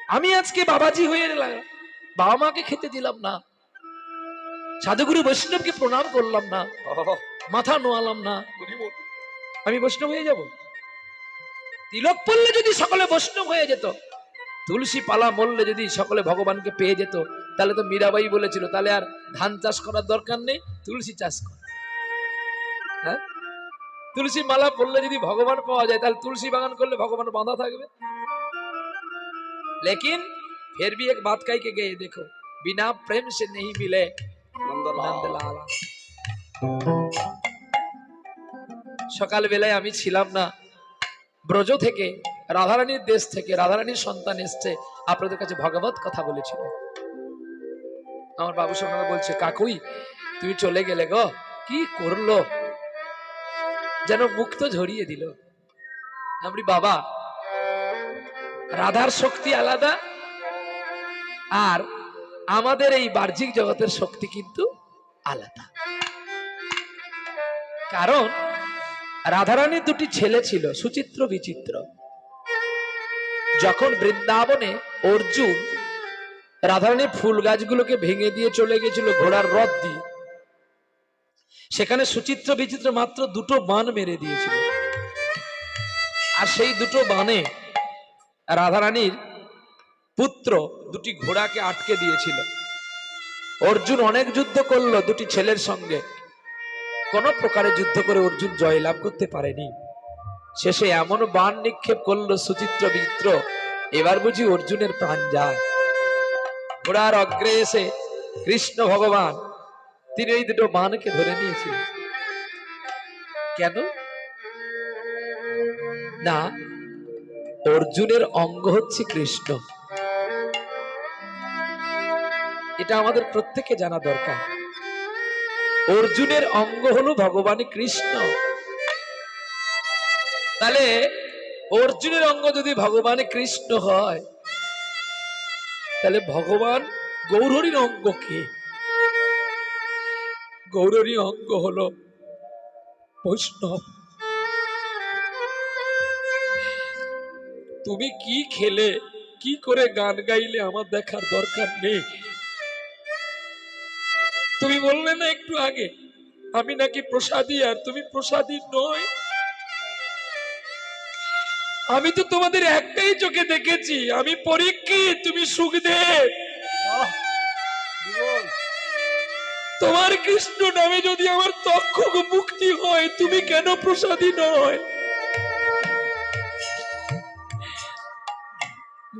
আমি আজকে বাবাজি হয়ে বাবা মাকে খেতে দিলাম না, সাধুগুরু বৈষ্ণবকে প্রণাম করলাম না, মাথা নোয়ালাম না, আমি বৈষ্ণব হয়ে যাব? তিলক পড়লে যদি সকলে বৈষ্ণব হয়ে যেত, তুলসী পালা মরলে যদি সকলে ভগবানকে পেয়ে যেত, তাহলে তো মীরাবাই বলেছিল তাহলে আর ধান চাষ করার দরকার নেই, তুলসী চাষ কর। হ্যাঁ, তুলসী মালা পড়লে যদি ভগবান পাওয়া যায়, তাহলে তুলসী বাগান করলে ভগবান বাঁধা থাকবে। लेकिन फिर भी एक बात कह के गए, देखो बिना प्रेम से नहीं मिले नंदलाला। সকাল বেলায় আমি ছিলাম না, ব্রজ থেকে রাধারানীর দেশ থেকে রাধারানীর সন্তান এসছে, আপনাদের কাছে ভগবত কথা বলেছিল। আমার বাবু সঙ্গে বলছে, কাকুই তুমি চলে গেলে গো, কি করলো, যেন মুখ তো ঝরিয়ে দিল। আমি বাবা, রাধার শক্তি আলাদা আর আমাদের এই বাহ্যিক জগতের শক্তি কিন্তু আলাদা। কারণ রাধারানীর দুটি ছেলে ছিল, সুচিত্র বিচিত্র। যখন বৃন্দাবনে অর্জুন রাধারানীর ফুল গাছগুলোকে ভেঙে দিয়ে চলে গেছিল ঘোড়ার রথ দিয়ে, সেখানে সুচিত্র বিচিত্র মাত্র দুটো বাণ মেরে দিয়েছিল। আর সেই দুটো বাণে রাধারানীর পুত্র দুটি ঘোড়াকে আটকে দিয়েছিল। অর্জুন অনেক যুদ্ধ করলো দুটি ছেলের সঙ্গে, কোন প্রকারে যুদ্ধ করে অর্জুন জয়লাভ করতে পারেনি। শেষে এমন বাণ নিক্ষেপ করলো সুচিত্র বিচিত্র, এবার বুঝি অর্জুনের প্রাণ যায়। ঘোড়ার অগ্রে এসে কৃষ্ণ ভগবান তিনি এই দুটো বাণকে ধরে নিয়েছিলেন। কেন না, অর্জুনের অঙ্গ হচ্ছে কৃষ্ণ। এটা আমাদের প্রত্যেকে জানা দরকার। অর্জুনের অঙ্গ হলো ভগবান কৃষ্ণ। তাহলে অর্জুনের অঙ্গ যদি ভগবান কৃষ্ণ হয়, তাহলে ভগবান গৌরহরির অঙ্গ কি? গৌরহরির অঙ্গ হলো বৈষ্ণব। তুমি কি খেলে, কি করে গান গাইলে আমার দেখার দরকার নেই। তুমি বললে না একটু আগে আমি নাকি প্রসাদী, আর তুমি প্রসাদী নয়। আমি তো তোমাদের একটাই চোখে দেখেছি, আমি পরীক্ষিত, তুমি সুখদেব। তোমার কৃষ্ণ নামে যদি আমার তক্ষক মুক্তি হয়, তুমি কেন প্রসাদী নয়?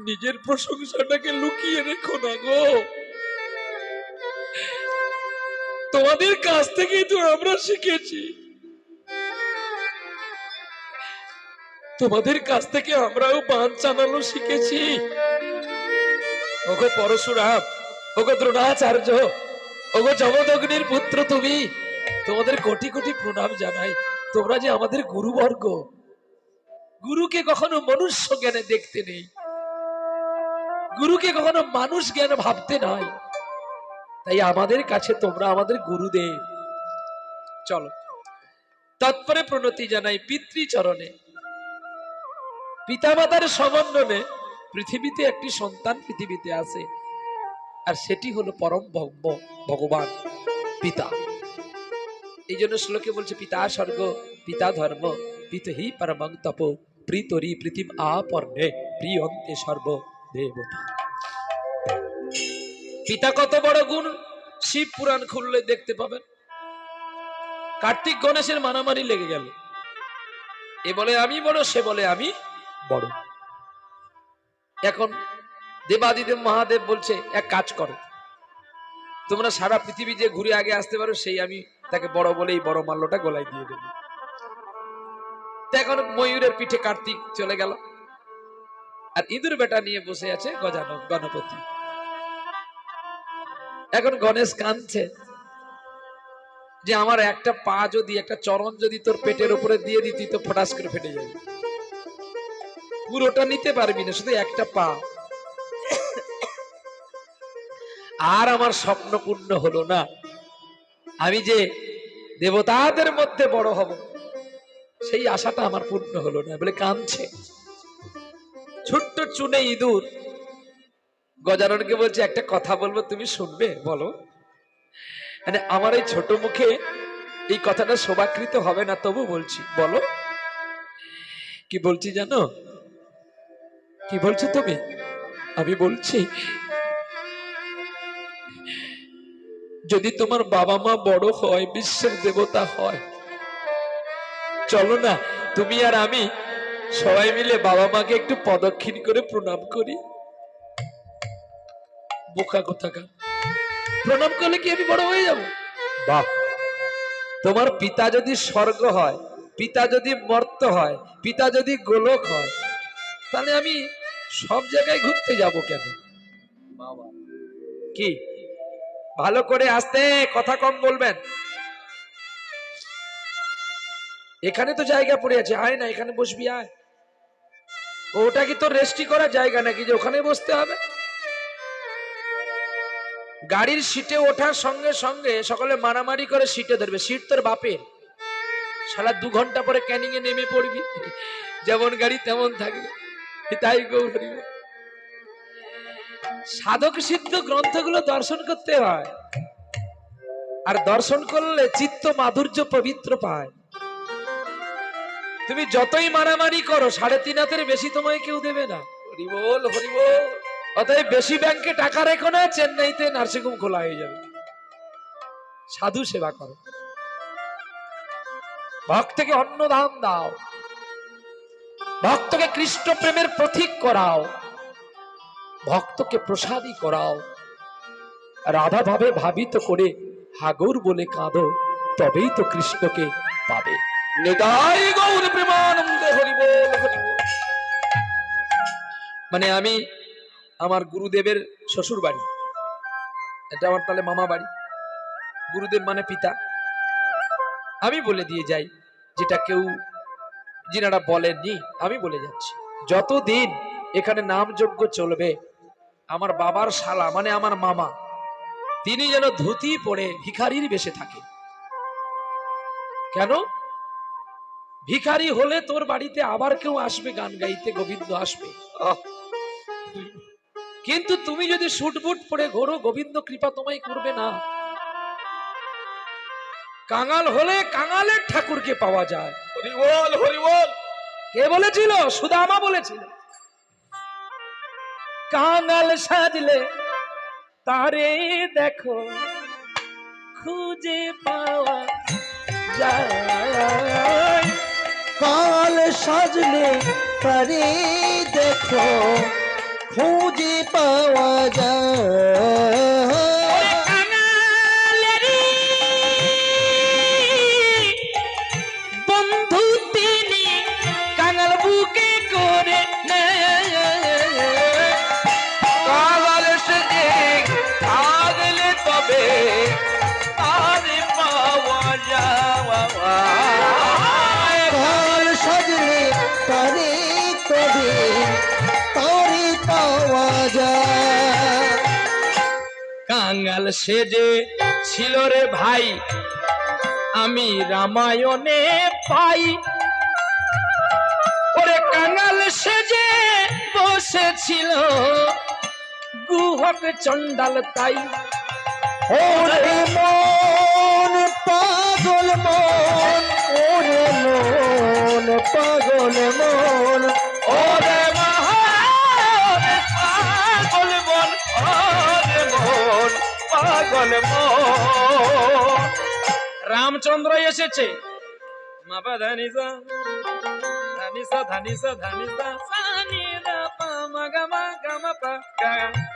নিজের প্রশংসাটাকে লুকিয়ে রেখো না গো। তোমাদের কাছ থেকেই তো আমরা শিখেছি, তোমাদের কাছ থেকে আমরাও বাণ চালানো শিখেছি। ওগো পরশুরাম, ওগো দ্রোণাচার্য, ওগো যমদগ্নির পুত্র, তুমি, তোমাদের কোটি কোটি প্রণাম জানাই। তোমরা যে আমাদের গুরুবর্গ। গুরুকে কখনো মনুষ্য জ্ঞানে দেখতে নেই, গুরুকে কখনো মানুষ জ্ঞান ভাবতে নাই। তাই আমাদের কাছে তোমরা আমাদের গুরুদেব। চলো তৎপরে প্রণতি জানাই পিতৃচরণে। পিতামাতার সমন্বয়ে পৃথিবীতে একটি সন্তান পৃথিবীতে আছে, আর সেটি হলো পরম ভগবান পিতা। এই জন্য শ্লোকে বলছে, পিতা স্বর্গ পিতা ধর্ম পিতহি পরমং তপ প্রীতরি পৃথিম আপর্ণে প্রিয়ন্তে সর্ব দেবতা। পিতা কত বড় গুণ, শিব পুরাণ খুললে দেখতে পাবেন। কার্তিক গণেশের মারামারি লেগে গেল, এ বলে আমি বড়, সে বলে আমি বড়। এখন দেবাদিদেব মহাদেব বলছে, এক কাজ করো, তোমরা সারা পৃথিবী যে ঘুরে আগে আসতে পারো, সেই আমি তাকে বড় বলে এই বড় মাল্যটা গলায় দিয়ে দেব। এখন ময়ূরের পিঠে কার্তিক চলে গেল, আর ইঁদুর বেটা নিয়ে বসে আছে গজানন গণপতি। এখন গণেশ কাঁদছে যে আমার একটা পা যদি, একটা চরণ যদি তোর পেটের উপরে দিয়ে দিতি তো ফটাস করে ফেটে যাবে, পুরোটা নিতে পারবি না, শুধু একটা পা। আর আমার স্বপ্ন পূর্ণ হলো না, আমি যে দেবতাদের মধ্যে বড় হব, সেই আশাটা আমার পূর্ণ হলো না বলে কাঁদছে। ছোট্ট চুনে ইঁদুর গজাননকে বলছে একটা কথা বলবো, তুমি শুনবে? বলো। মানে আমার এই ছোট মুখে এই কথাটা শোভাকৃত হবে না, তবু বলছি, বলো। কি বলছি জানো? কি বলছো তুমি? আমি বলছি, যদি তোমার বাবা মা বড় হয়, বিশ্বের দেবতা হয়, চলো না তুমি আর আমি সবাই মিলে বাবা মাকে একটু প্রদক্ষিণ করে প্রণাম করি। বোকা কোথাকার, প্রণাম করলে কি আমি বড় হয়ে যাব? বাহ, তোমার পিতা যদি স্বর্গ হয়, পিতা যদি মর্ত হয়, পিতা যদি গোলক হয়, তাহলে আমি সব জায়গায় ঘুরতে যাব কেন? বাবা কি ভালো করে আসতে, কথা কম বলবেন। এখানে তো জায়গা পড়ে আছে, আয় না এখানে বসবি, আয়। ওটা কি তোর রেস্টি করার জায়গা নাকি যে ওখানে বসতে হবে? গাড়ির সিটে ওঠার সঙ্গে সঙ্গে সকলে মারামারি করে সিটে ধরবে, সিট তোর বাপের। শালা 2 ঘন্টা পরে ক্যানিং এ নেমে পড়বি, যেমন গাড়ি তেমন থাকবে। তাই গৌর হরি বল। সাধক সিদ্ধ গ্রন্থগুলো দর্শন করতে হয়, আর দর্শন করলে চিত্ত মাধুর্য পবিত্র পায়। তুমি যতই মারামারি করো, 3.5 হাতের বেশি তোমায় কেউ দেবে না। হরি বল, হরি বল। অতএব বেশি ব্যাংকে টাকা রেখো না, চেন্নাইতে নার্সিংহোম খোলা হয়ে যাবে। সাধু সেবা করো, ভক্তকে অন্নদান দাও, ভক্তকে কৃষ্ণ প্রেমের প্রতীক করাও, ভক্তকে প্রসাদী করাও, রাধা ভাবে ভাবিত করে হাগর বলে কাঁদো, তবেই তো কৃষ্ণকে পাবে। নিতাই গৌর প্রেমানন্দে, হরি বল, হরি বল। মানে আমি আমার গুরুদেবের শ্বশুর বাড়ি, এটা আমার তাহলে মামা বাড়ি। গুরুদেব মানে পিতা। আমি বলে দিয়ে যাই যেটা কেউ যিনারা বলেননি, আমি বলে যাচ্ছি। যতদিন এখানে নামযজ্ঞ চলবে, আমার বাবার শালা মানে আমার মামা, তিনি যেন ধুতি পরে ভিখারির বেশে থাকে। কেন? ভিখারি হলে তোর বাড়িতে আবার কেউ আসবে গান গাইতে, গোবিন্দ আসবে। কিন্তু তুমি যদি সুট বুট পরে ঘোরো, গোবিন্দ কৃপা তোমায় করবে না। কাঙাল হলে কাঙালের ঠাকুরকে পাওয়া যায়। হরি বল, হরি বল। কে বলেছিল? সুদামা বলেছিল, কাঙাল সাজলে তারে দেখো, খুঁজে পাওয়া যায়। কাল সাজলে তারে দেখো, খুঁজে পাওয়া যায়। বন্ধু তিনি কাঙাল বুকে করে কাঙাল সেজে আগলে তবে তারে পাওয়া যায়। কাল সাজলে তারে তবে তারে পাওয়া যায়। কাঙাল সেজে ছিল রে ভাই, আমি রামায়ণে পাই। ওরে কাঙাল সেজে বসেছিল গুহক চণ্ডাল তাই। ওরে মন পাগল মন, ওরে মন পাগল মন, ওরে মহান পাগল মন, ওরে মন পাগল মন। রামচন্দ্র এসেছে, মাপা ধানিসা ধানিসা ধানিসা ধানিসা সানি দা পা মা গা মা গা মা পা গা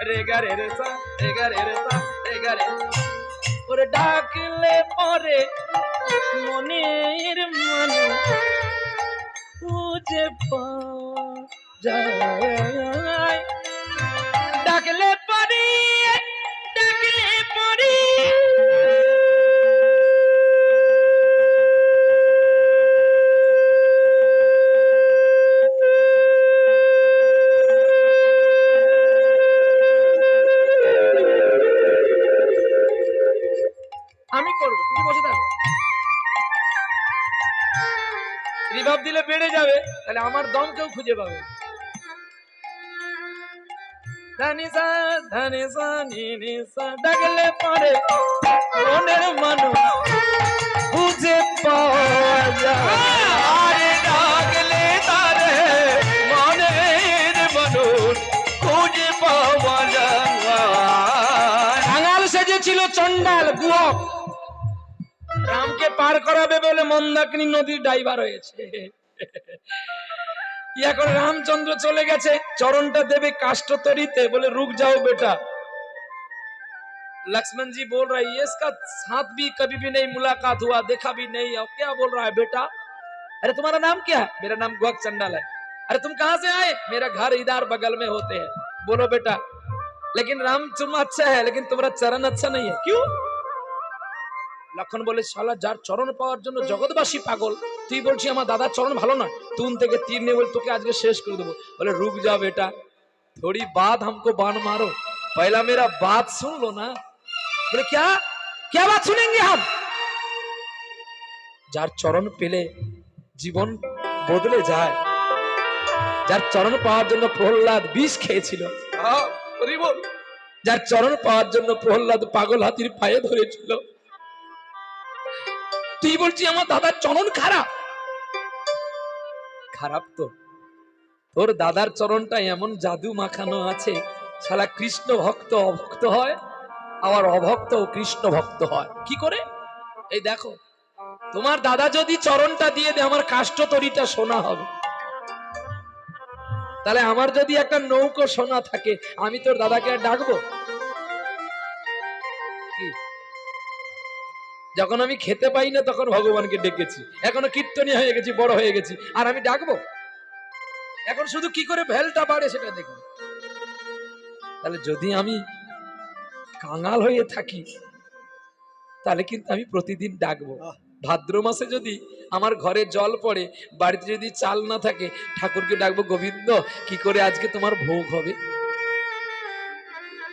রে গা রে রে সা রে গা রে রে সা রে গা রে। ওরে ডাকলে পরে মনের মানে খুঁজে পাওয়া যায়। ডাকলে পরে, ডাকলে পরে আমি করবো, তুমি বসে থাকো। রিভাব দিলে বেড়ে যাবে, তাহলে আমার দম কেউ খুঁজে পাবে। ধানিসা ধানিসা নিনিসা ডাকলে পরে মনের মানুষ বুঝে পাওয়া যায়, আরে ডাকলে তারে মনের মানুষ খুঁজে পাওয়া যায়। কাঙাল সেজেছিল চন্ডাল বুয়ক, রামকে পার করাবে বলে মন্দাকিনী নদীর ড্রাইভার হয়েছে। এখন रामचंद्र चले गए चरणटा देवे काष्ठ तरीते बोले रुक जाओ बेटा। लक्ष्मण जी बोल रहा है इसका साथ भी कभी भी नहीं मुलाकात हुआ, देखा भी नहीं, और क्या बोल रहा है बेटा? अरे तुम्हारा नाम क्या है? मेरा नाम गुहक चंडाल है। अरे तुम कहां से आए? मेरा घर इधर बगल में होते हैं। बोलो बेटा, लेकिन राम तुम अच्छा है लेकिन तुम्हारा चरण अच्छा नहीं है। क्यों? लक्षण बोले शाला जार चरण पाওয়ার জন্য জগৎবাসী পাগল, তুই বলছিস আমার দাদার চরণ ভালো না, তুন থেকে তীর নিয়ে বল তোকে আজকে শেষ করে দেব। बोले रुक जा बेटा, थोड़ी बात हमको बाण मारो, पहला मेरा बात सुन लो ना। बोले क्या क्या बात सुनेंगे हम? जार चरण পেলে জীবন বদলে যায়, যার চরণ পাওয়ার জন্য প্রহ্লাদ বিষ খেয়েছিল, যার চরণ পাওয়ার জন্য প্রহ্লাদ পাগল হাতির পায়ে ধরেছিল, তুই বলছিস আমার দাদার চরণ খারাপ? খারাপ তো তোর দাদার চরণটা এমন জাদু মাখানো আছে, শালা কৃষ্ণ ভক্ত অভক্ত হয়, আবার অভক্ত কৃষ্ণ ভক্ত হয়। কি করে? এই দেখো, তোমার দাদা যদি চরণটা দিয়ে দেয় আমার কাষ্ঠ তরিটা সোনা হবে, তাহলে আমার যদি একটা নৌকো সোনা থাকে আমি তোর দাদাকে আর ডাকবো? কি যখন আমি খেতে পাই না তখন ভগবানকে ডেকেছি, এখনো কীর্তনী হয়ে গেছি, বড় হয়ে গেছি, আর আমি ডাকবো? এখন শুধু কি করে ভেলটা বাড়ে সেটা দেখুন। তাহলে যদি আমি কাঙাল হয়ে থাকি তাহলে কিন্তু আমি প্রতিদিন ডাকবো। ভাদ্র মাসে যদি আমার ঘরে জল পড়ে, বাড়িতে যদি চাল না থাকে, ঠাকুরকে ডাকবো, গোবিন্দ কি করে আজকে তোমার ভোগ হবে।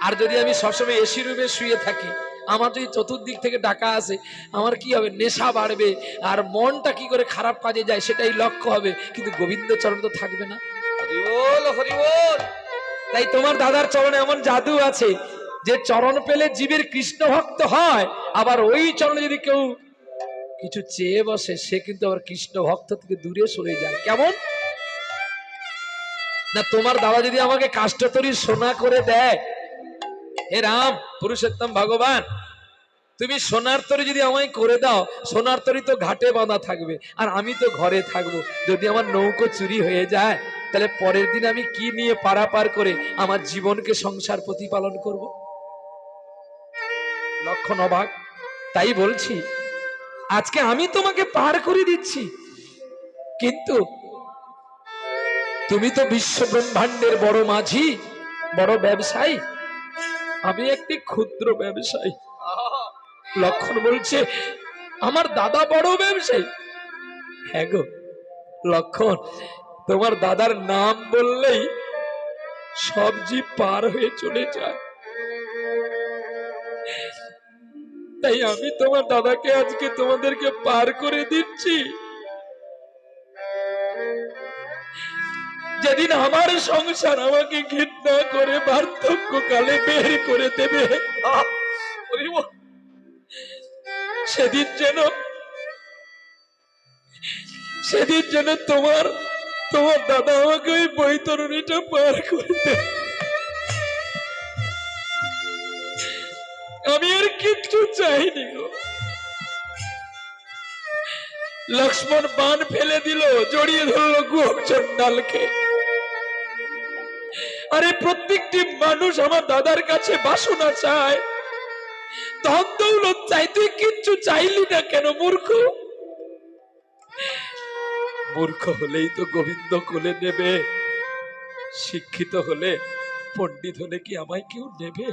আর যদি আমি সবসময় এসি রুমে শুয়ে থাকি, আমার যদি চতুর্দিক থেকে ডাকা আসে, আমার কি হবে? নেশা বাড়বে, আর মনটা কি করে খারাপ কাজে যায় সেটাই লক্ষ্য হবে, কিন্তু গোবিন্দ চরণ তো থাকবে না। হরি বল, হরি বল। তাই তোমার দাদার চরণে এমন জাদু আছে যে চরণ পেলে জীবের কৃষ্ণ ভক্ত হয়, আবার ওই চরণে যদি কেউ কিছু চেয়ে বসে সে কিন্তু আবার কৃষ্ণ ভক্ত থেকে দূরে সরে যায়। কেমন না, তোমার দাদা যদি আমাকে কাষ্ঠতরী সোনা করে দেয়, হে রাম পুরুষোত্তম ভগবান, তুমি সোনার তরী যদি আমায় করে দাও, সোনার তরী তো ঘাটে বাঁধা থাকবে আর আমি তো ঘরে থাকবো। যদি আমার নৌকো চুরি হয়ে যায় তাহলে পরের দিন আমি কি নিয়ে পারাপার করে আমার জীবনকে সংসার প্রতিপালন করব? লক্ষণ অবাক। তাই বলছি আজকে আমি তোমাকে পার করে দিচ্ছি, কিন্তু তুমি তো বিশ্ব ব্রহ্মাণ্ডের বড় মাঝি, বড় ব্যবসায়ী, আমি একটি ক্ষুদ্র ব্যবসায়ী। লক্ষণ বলছে আমার দাদা বড় ব্যবসায়ী। হ্যাঁ গো লক্ষণ, তোমার দাদার নাম বললেই সব জীব পার হয়ে চলে যায়। তাই আমি তোমার দাদাকে আজকে তোমাদেরকে পার করে দিচ্ছি। যেদিন আমার সংসার আমাকে ঘৃণা করে বার্ধক্য কালে বের করে দেবে, সেদিন যেন তোমার দাদা আমাকে ওই বৈতরণীটা পার করে দেবে। আমি আর কিচ্ছু চাইনি গো। লক্ষ্মণ বাণ ফেলে দিল, জড়িয়ে ধরলো গুহক চণ্ডালকে। আরে প্রত্যেকটি মানুষ আমার দাদার কাছে বাসনা চায়, ধন দৌলত চাই, তুই কিচ্ছু চাইলি না কেন মূর্খ? মূর্খ হলেই তো গোবিন্দ কোলে নেবে, শিক্ষিত হলে পণ্ডিত হলে কি আমায় কেউ নেবে?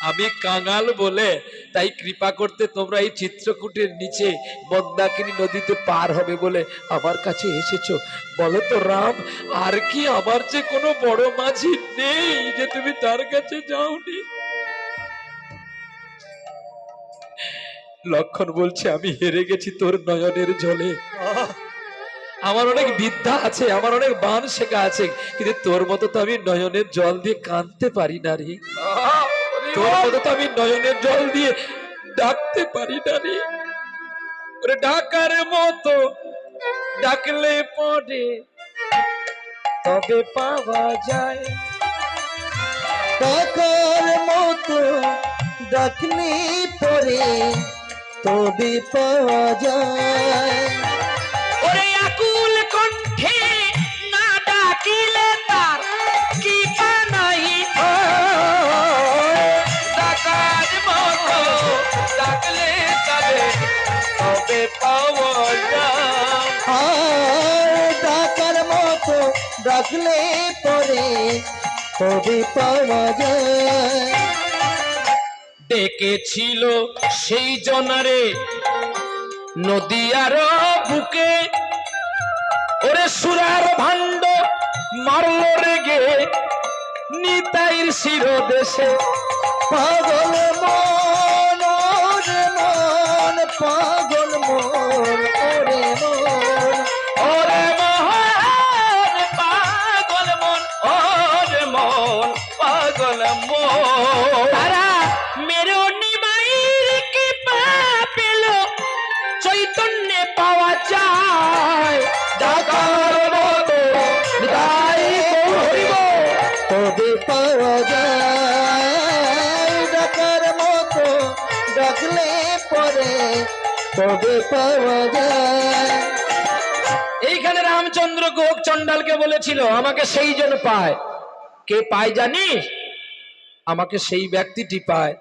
আমি কাঙাল বলে তাই কৃপা করতে তোমরা এই চিত্রকূটের নিচে মন্দাকিনী নদীতে পার হবে বলে আমার কাছে এসেছো। বলো তো রাম, আর কি আমার যে কোনো বড় মাঝি নেই যে তুমি তার কাছে যাওনি? লক্ষণ বলছে আমি হেরে গেছি তোর নয়নের জলে, আমার অনেক বিদ্যা আছে, আমার অনেক বান শেখা আছে, কিন্তু তোর মতো তো আমি নয়নের জল দিয়ে কাঁদতে পারি না রে। তোর মতো তো আমি নয়নের জল দিয়ে ডাকতে পারি না রে। ওরে ডাকার মতো ডাকলে পড়ে তবে পাওয়া যায়। ডাকার মতো ডাকলে পরে তবে পাওয়া যায়। ওরে আকুল কণ্ঠে না ডাকিলে তার কি পানাই ডাকার মতো ডাকলে তবে তবে পাওয়া যায়। ডাকার মতো ডাকলে পরে তবে পাওয়া যায়। ডেকেছিল সেই জনারে নদীয়ার বুকে, ওরে সুরার ভাণ্ড মারল রেগে নিতাইর শিরদেশে। পাগল মন ওরে মন, পাগল মন ওরে মন, ওরে মন পাগল মন, ওরে মন পাগল মন। তারা মেরো নিমাইর কি পেল চৈতন্যে পাওয়া যায়। ডাকার মতো নিতাই গৌর হরিব তবে পাওয়া যায়। ডাকার মতো ডাকলে পরে তবে পাওয়া যায়। এইখানে রামচন্দ্র গোপ চন্ডালকে বলেছিল আমাকে সেই জন পায়। কে পায় জানিস? আমাকে সেই ব্যক্তিটি পায়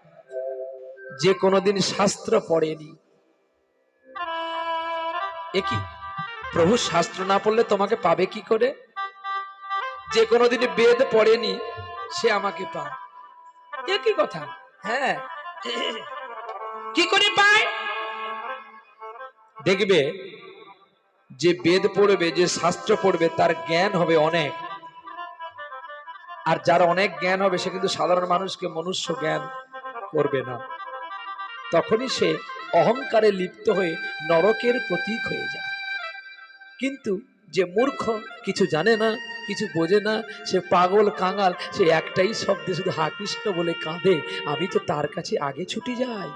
যে কোনোদিন শাস্ত্র পড়েনি। একই প্রভু, শাস্ত্র না পড়লে তোমাকে পাবে কি করে? যে কোনোদিন বেদ পড়েনি সে আমাকে পায়, একই কথা। হ্যাঁ, কি করে পায়? দেখবে যে বেদ পড়বে, যে শাস্ত্র পড়বে, তার জ্ঞান হবে অনেক। আর যার অনেক জ্ঞান হবে সে কিন্তু সাধারণ মানুষকে মনুষ্য জ্ঞান করবে না। তখনই সে অহংকারে লিপ্ত হয়ে নরকের প্রতীক হয়ে যায়। কিন্তু যে মূর্খ, কিছু জানে না, কিছু বোঝে না, সে পাগল কাঙাল, সে একটাই শব্দে শুধু হা কৃষ্ণ বলে কাঁদে, আমি তো তার কাছে আগে ছুটে যাই।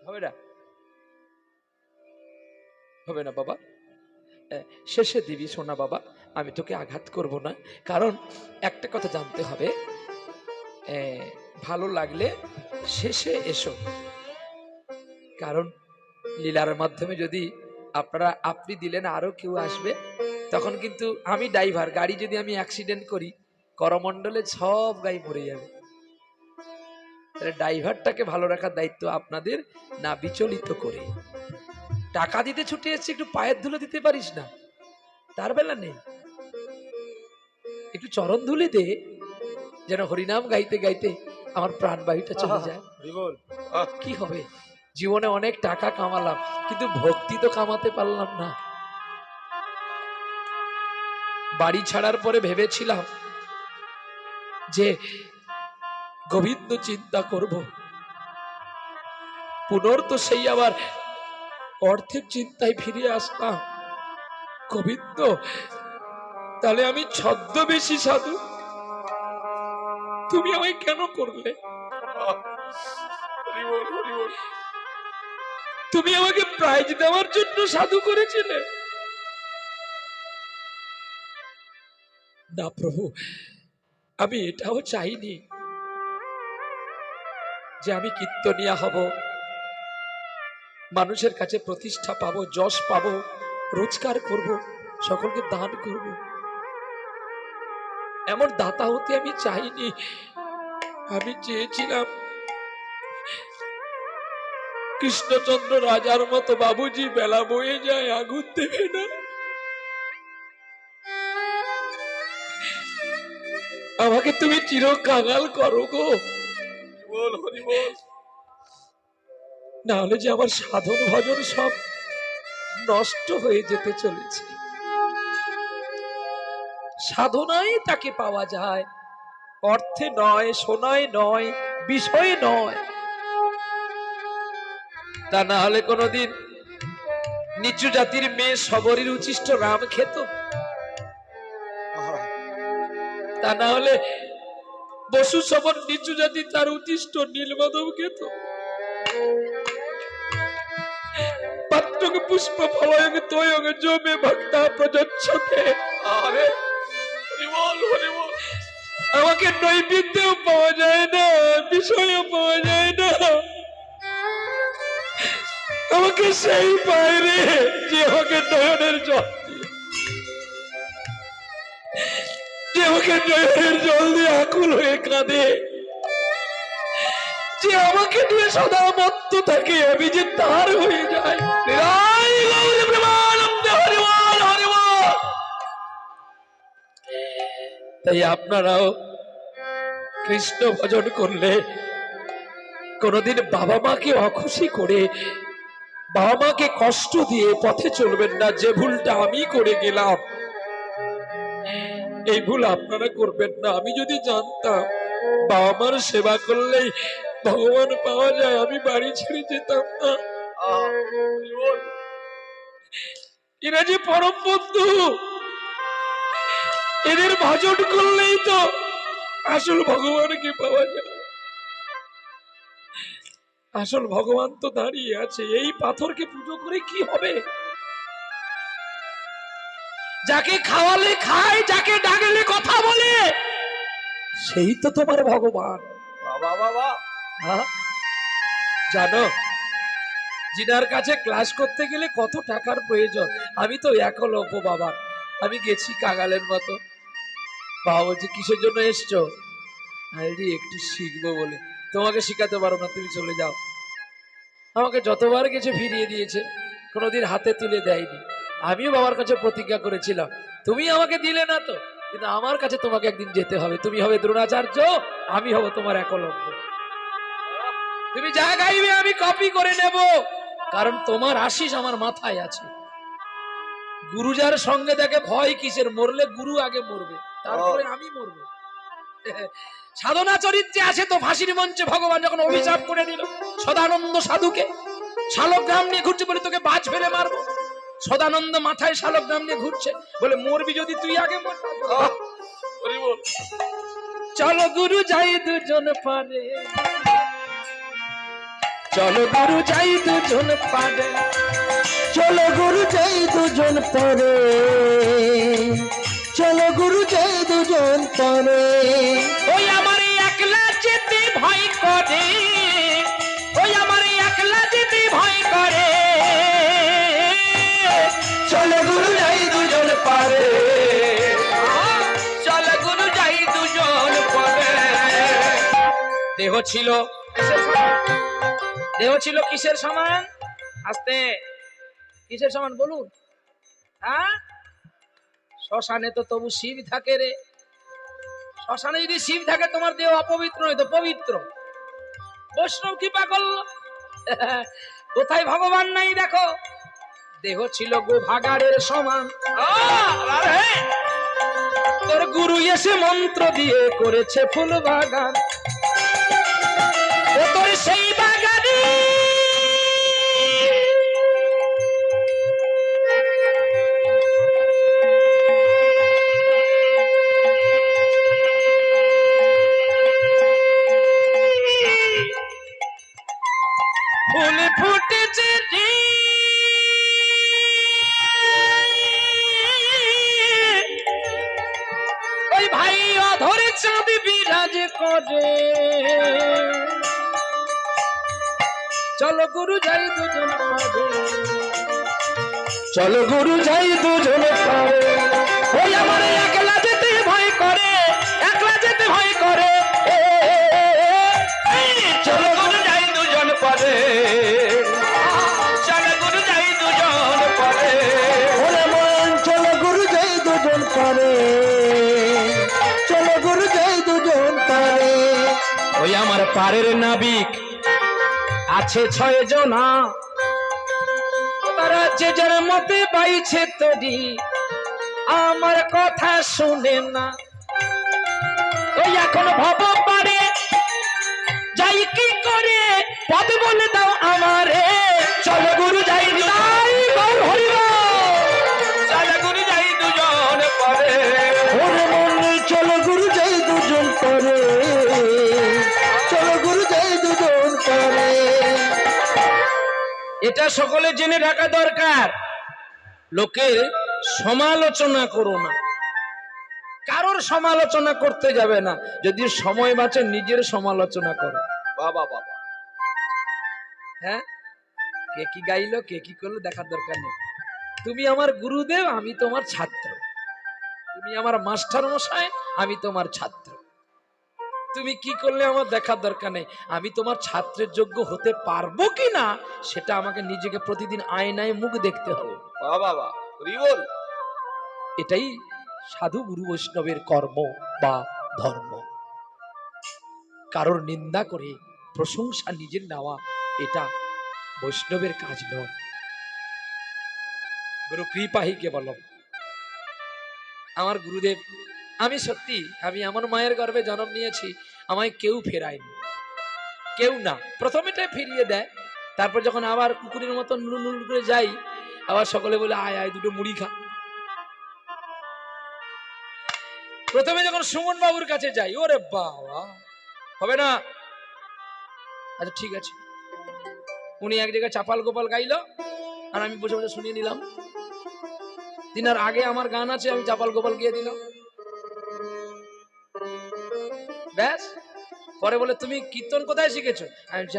হবে না, হবে না বাবা, শেষে দিবি সোনা বাবা, আমি তোকে আঘাত করব না। কারণ একটা কথা জানতে হবে, ভালো লাগলে শেষে এসো। কারণ লীলার মাধ্যমে যদি আপনি দিলেন আরো কেউ আসবে, তখন কিন্তু আমি ড্রাইভার, গাড়ি যদি আমি অ্যাক্সিডেন্ট করি করমণ্ডলে সব গাড়ি মরে যাবে। ড্রাইভারটাকে ভালো রাখার দায়িত্ব আপনাদের, না বিচলিত করে। টাকা দিতে ছুটে এসছে, একটু পায়ের ধুলো দিতে পারিস না? তার বেলা নেই, একটু চরণ ধুলি দে, যেন হরিনাম গাইতে গাইতে আমার প্রাণবায়ুটা চলে যায়। কি হবে? জীবনে অনেক টাকা কামালাম, কিন্তু ভক্তি তো কামাতে পারলাম না। বাড়ি ছাড়ার পরে ভেবেছিলাম যে গোবিন্দ চিন্তা করব, পুনর্ত সেই আবার অর্থের চিন্তায় ফিরে আসলাম। গোবিন্দ, তাহলে আমি ছদ্মবেশী সাধু, তুমি আমায় কেন করলে? তুমি আমাকে প্রাইজ দেওয়ার জন্য সাধু করেছিলে? না প্রভু, আমি এটাও চাইনি যে আমি কীর্তনিয়া হব, মানুষের কাছে প্রতিষ্ঠা পাবো, যশ পাবো, রোজগার করব, সকলকে দান করব। এমন দাতা হতে আমি চাইনি। আমি চেয়েছিলাম কৃষ্ণচন্দ্র রাজার মতো, বাবুজি বেলা বয়ে যায় আগুন দেবে না, আমাকে তুমি চির কাঙাল করো গো। না হলে যে আমার সাধন ভজন সব নষ্ট হয়ে যেতে চলেছে। সাধনায় তাকে পাওয়া যায়, অর্থে নয়, সোনায় নয়, বিষয় নয়। তা না হলে কোনোদিন নিচু জাতির মেয়ে শবরীর উচ্ছিষ্ট রাম খেত? তা না হলে বসু শবর নিচু জাতি তার উচ্ছিষ্ট নীলমাধব খেত? পাত্রকে পুষ্প ফলয়ং তয়ং জমে ভক্তা প্রযচ্ছতে। আরে হরি বল, হরি বল। আমাকে নৈবেদ্যও পাওয়া যায় না, বিষয়ও পাওয়া যায় না, আমাকে সেই পায় রে যে আমাকে নয়নের জল দিয়ে, যে আমাকে নয়নের জল দিয়ে আকুল হয়ে কাঁদে, যে আমাকে নিয়ে সদা মত্ত থাকে, আমি যে তার হয়ে যাই। তাই আপনারাও কৃষ্ণ ভজন করলে কোনদিন বাবা মাকে অখুশি করে, বাবা মাকে কষ্ট দিয়ে পথে চলবেন না। যে ভুলটা আমি করে গেলাম, এই ভুল আপনারা করবেন না। আমি যদি জানতাম বাবা মার সেবা করলেই ভগবান পাওয়া যায়, আমি বাড়ি ছেড়ে যেতাম না। এরা যে পরম বন্ধু, এদের ভজন করলেই তো আসল ভগবানকে পাওয়া যায়। আসল ভগবান তো দাঁড়িয়ে আছে। এই পাথরকে পুজো করে কি হবে? যাকে খাওয়ালে খায়, যাকে ডাকলে কথা বলে, সেই তো তোমার ভগবান। বাবা বাবা, হ্যাঁ, জানো জিনার কাছে ক্লাস করতে গেলে কত টাকার প্রয়োজন। আমি তো একলব্য বাবা, আমি গেছি কাঙালের মতো। বাবা বলছে কিসের জন্য এসছো? আরে একটু শিখবো বলে। তোমাকে শিখাতে পারো না, তুমি চলে যাও। আমাকে যতবার গেছে ফিরিয়ে দিয়েছে, কোনোদিন হাতে তুলে দেয়নি। আমিও বাবার কাছে প্রতিজ্ঞা করেছিলাম, তুমি আমাকে দিলে না তো, কিন্তু আমার কাছে তোমাকে একদিন যেতে হবে। তুমি হবে দ্রোণাচার্য, আমি হব তোমার একলব্য। তুমি যা গাইবে আমি কপি করে নেব, কারণ তোমার আশিস আমার মাথায় আছে। গুরু যার সঙ্গে দেখে ভয় কিসের? মরলে গুরু আগে মরবে, তারপরে আমি মরবো। সাধনা চরিত্রে আছে তো ফাঁসির মঞ্চে ভগবান যখন অভিশাপ করে দিল সদানন্দ সাধুকে, শালগ্রাম নিয়ে ঘুরছে বলে তোকে বাজ ফেলে মারবো। সদানন্দ মাথায় শালগ্রাম নিয়ে ঘুরছে, বলে মরবি যদি তুই আগে মর। চলো গুরু যাই দুজন পারে, চলো গুরু যাই দুজন পারে, চলো গুরু যাই দুজন পরে, চলো গুরু যাই দুজন পরে। ওই আমার একলা যেতে ভয় করে, ওই আমার একলা যেতে ভয় করে, চলো গুরু যাই দুজন পারে, চলো গুরু যাই দুজন পরে। দেহ ছিল কিসের সমান? আস্তে, কিসের সমান বলুন? হ্যাঁ, শ্মশানে তো তবু শিব থাকে রে। শ্মশানে যদি শিব থাকে তোমার দেহ অপবিত্র নয় তো পবিত্র। বৈষ্ণব কৃপা করল, কোথায় ভগবান নাই দেখো। দেহ ছিল গোভাগাড়ের সমান, তোর গুরু এসে মন্ত্র দিয়ে করেছে ফুল বাগান, ও তোর সেই বাগানে ফুল ফুটেছে রে, ওই ভাই অধরে চাঁদ বিরাজ করে। চলো গুরু যাই দুজন পারে, চলো গুরু যাই দুজন পারে। ওই আমার একলা যেতে ভয় করে, একলা যেতে ভয় করে, চলো গুরু যাই দুজন পারে, চলো গুরু যাই দুজন পারে। ওরে মন চলো গুরু যাই দুজন পারে, চলো গুরু যাই দুজন পারে। ওই আমার পারের নাবিক আছে 6 জনা, তারা যে যার মতে বাইছে তরি, আমার কথা শুনে না। ওই এখন ভব পারে যাই কি করে, পদ বলে দাও আমারে। চলো গুরু যাই নিতাই গৌর হরি বল। চলো গুরু যাই দুজন পরে। ওরে মন চলো গুরু যাই দুজন পরে, চলো গুরু যাই দুজন পরে। এটা সকলে জেনে রাখা দরকার। লোকের সমালোচনা করো না, কারোর সমালোচনা করতে যাবে না। যদি সময় বাঁচে নিজের সমালোচনা করো। বাবা বাবা, হ্যাঁ, কে কি গাইলো কে কি করলো দেখার দরকার নেই। তুমি আমার গুরুদেব, আমি তোমার ছাত্র। তুমি আমার মাস্টার মশাই, আমি তোমার ছাত্র। তুমি কি করলে আমার দেখার দরকার নেই। আমি তোমার ছাত্রের যোগ্য হতে পারবো কি না সেটা আমাকে নিজেকে প্রতিদিন আয়নায় মুখ দেখতে হবে। বাবা বল, এটাই সাধু গুরু বৈষ্ণবের কর্ম বা ধর্ম। কারোর নিন্দা করে প্রশংসা নিজের নেওয়া এটা বৈষ্ণবের কাজ নয়। গুরু কৃপাহি কেবলম। আমার গুরুদেব, আমি সত্যি আমি আমার মায়ের গর্ভে জন্ম নিয়েছি, আমায় কেউ ফেরায়নি, কেউ না। প্রথমেটাই ফিরিয়ে দেয়, তারপর যখন আবার কুকুরের মতো নুরু নুরু করে যাই, আবার সকলে বলে আয় আয় দুটো মুড়ি খা। প্রথমে যখন সুমন বাবুর কাছে যাই, ওরে বাবা হবে না, আচ্ছা ঠিক আছে। উনি এক জায়গায় চাপাল গোপাল গাইলো আর আমি বসে বসে শুনিয়ে নিলাম। দিনের আগে আমার গান আছে, আমি চাপাল গোপাল গিয়ে দিলাম, ব্যাস। পরে বলে তুমি কীর্তন কোথায় শিখেছো?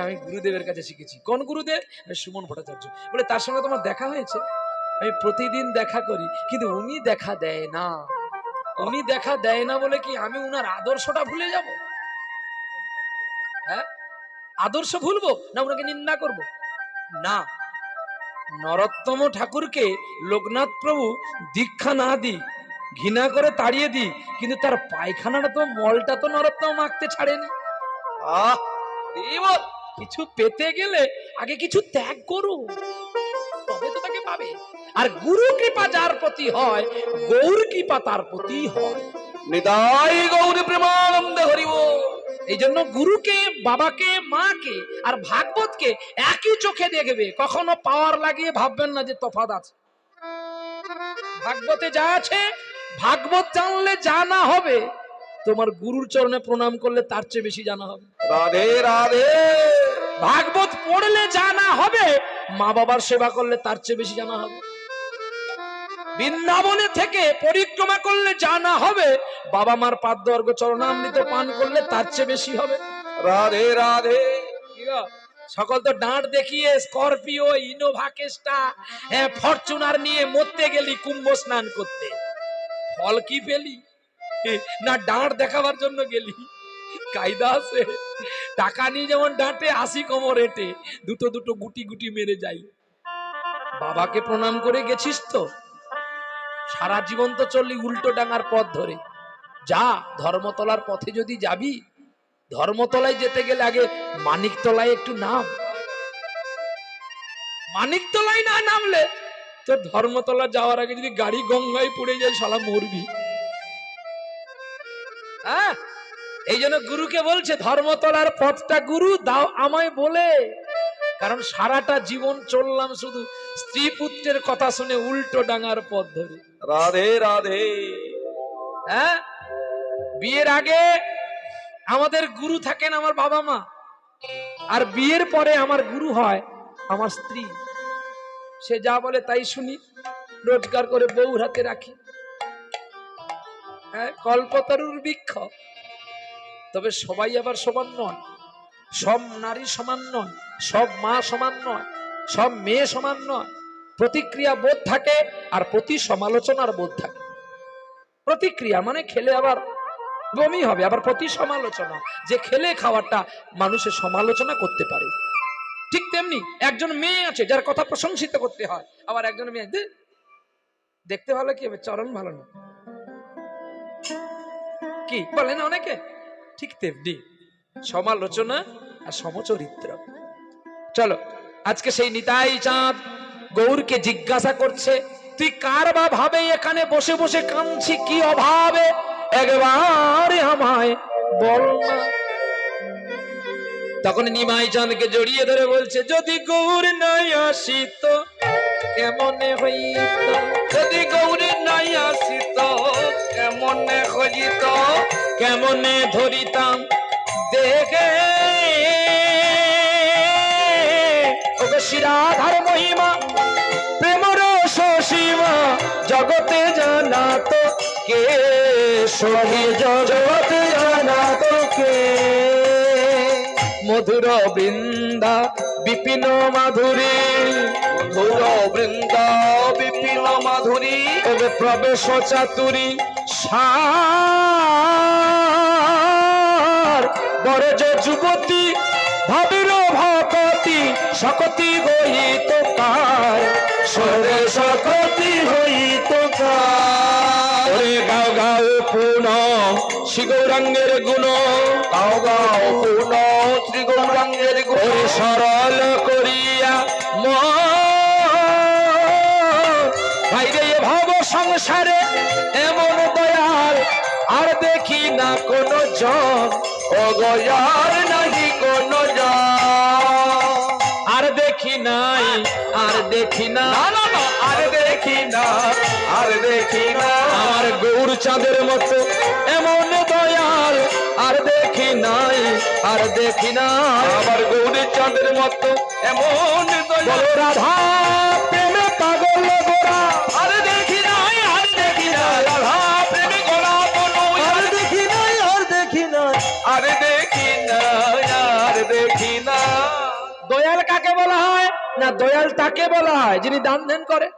আমি গুরুদেবের কাছে শিখেছি। কোন গুরুদেব? সুমন ভট্টাচার্য। বলে তার সঙ্গে তোমার দেখা হয়েছে? আমি প্রতিদিন দেখা করি, কিন্তু উনি দেখা দেয় না। উনি দেখা দেয় না বলে কি আমি উনার আদর্শটা ভুলে যাব? হ্যাঁ, আদর্শ ভুলবো না উনাকে নিন্দা করব? না। নরোত্তম ঠাকুরকে লোকনাথ প্রভু দীক্ষা না দি, ঘৃণা করে তাড়িয়ে দি, কিন্তু তার পায়খানাটা তো মলটা তো নরোত্তম মাখতে ছাড়েনি। কিছু পেতে গেলে আগে কিছু ত্যাগ করো, তবে তো তাকে পাবে। আর গুরু কৃপা যার প্রতি হয়, গৌর কৃপা তার প্রতি হয়। নিতাই গৌর প্রেমানন্দ হরি বল। এই জন্য গুরুকে, বাবাকে, মাকে আর ভাগবতকে একই চোখে দেখবে। কখনো পাওয়ার লাগিয়ে ভাববেন না যে তফাৎ আছে। ভাগবতে যা আছে, ভাগবত জানলে জানা হবে, তোমার গুরুর চরণে প্রণাম করলে তার চেয়ে বেশি জানা হবে। রাধে রাধে। ভাগবত পড়লে জানা হবে, মা বাবার সেবা করলে তার চেয়ে বেশি জানা হবে। বৃন্দাবনে থেকে পরিক্রমা করলে জানা হবে, বাবা মার পাদ্য অর্ঘ্য চরণামৃত পান করলে তার চেয়ে বেশি হবে। রাধে রাধে। সকল তো ডাঁট দেখিয়ে স্করপিও, ইনোভা কেস্টা, ফরচুনার নিয়ে মরতে গেলি কুম্ভ স্নান করতে, ফল কি পেলি? না ডাঁট দেখাবার জন্য গেলি। কায়দা আছে, টাকা নিয়ে যেমন ডাঁটে, 80 কোমর হেঁটে দুটো দুটো গুটি গুটি মেরে যাই। বাবাকে প্রণাম করে গেছিস তো? সারা জীবন তো চললি উল্টো ডাঙার পথ ধরে। যা, ধর্মতলার পথে যদি যাবি, ধর্মতলায় যেতে গেলে আগে মানিকতলায় একটু নাম। মানিকতলায় না নামলে তোর ধর্মতলা যাওয়ার আগে যদি গাড়ি গঙ্গায় পড়ে যায়, শালা মরবি। হ্যাঁ, এই জন্য গুরুকে বলছে ধর্মতলার পথটা গুরু দাও আমায় বলে। কারণ সারাটা জীবন চললাম শুধু স্ত্রী পুত্রের কথা শুনে উল্টো ডাঙার পথ ধরে। রাধে রাধে। হ্যাঁ, বিয়ের আগে আমাদের গুরু থাকেন আমার বাবা মা, আর বিয়ের পরে আমার গুরু হয় আমার স্ত্রী। সে যা বলে তাই শুনি, রোজগার করে বউর হাতে রাখি। হ্যাঁ, কল্পতরুর বৃক্ষ। তবে সবাই আবার সমান নয়, সব নারী সমান নয়, সব মা সমান নয়, সব মেয়ে সমান নয়। প্রতিক্রিয়া বোধ থাকে আর প্রতি সমালোচনার বোধ থাকে। প্রতিক্রিয়া মানে খেলে আবার বমি হবে, আবার প্রতি সমালোচনা, যে খেলে খাওয়াটা মানুষের সমালোচনা করতে পারে। ঠিক তেমনি একজন মেয়ে আছে যার কথা প্রশংসিত করতে হয়, আবার একজন মেয়ে দেখতে ভালো কি হবে, চরণ ভালো না, কি বলে না অনেকে। ঠিক তেমনি সমালোচনা আর সমচরিত্র। চলো, আজকে সেই নিতাই চাঁদ গৌরকে জিজ্ঞাসা করছে, তুই কার বা ভাবে এখানে বসে বসে কাঁদছি কি অভাবে, একবারে আমায় বল না। তখন নিমাই চাঁদকে জড়িয়ে ধরে বলছে, যদি গৌর নাই আসিত কেমনে হইত, যদি গৌর নাই আসিত কেমনে হইত, কেমনে ধরিতাম দেখে ওকে শিরাধার মহিমা প্রেমর সীমা জগতে জানাত কে, সহি জগতে জানাত কে। মধুর বৃন্দা বিপিন মাধুরী, মধুর বৃন্দা বিপিন মাধুরী, ওকে প্রবেশ চাতুরী সার, বড় যে যুবতী ভাবির ভকতি শকতি হইত কার, সরে শকতি হইত কার। ওরে গাও গাও পুন শ্রী গৌরাঙ্গের গুণ, গাও গাও পুন শ্রী গৌরাঙ্গের গুণ, সরল করিয়া ভাইরে ভব সংসারে এমন দয়াল আর দেখি না কোন জন, ও গয়ার নাহি কোন জন, আর দেখি নাই, আর দেখি না, আর দেখি না, আর দেখি না, আমার গৌর চাঁদের মতো এমন দয়াল আর দেখি নাই, আর দেখি না, আমার গৌর চাঁদের মতো এমন দয়াল। রাধা প্রেমে পাগল গোরা, আর দেখি নাই, আর দেখি না, রাধা প্রেমে গোরা কোনো, আর দেখি নাই, আর দেখি না, আর দেখি না, আর দেখি না। দয়াল কাকে বলা হয়? না দয়াল তাকে বলা হয় যিনি দান ধ্যান করে।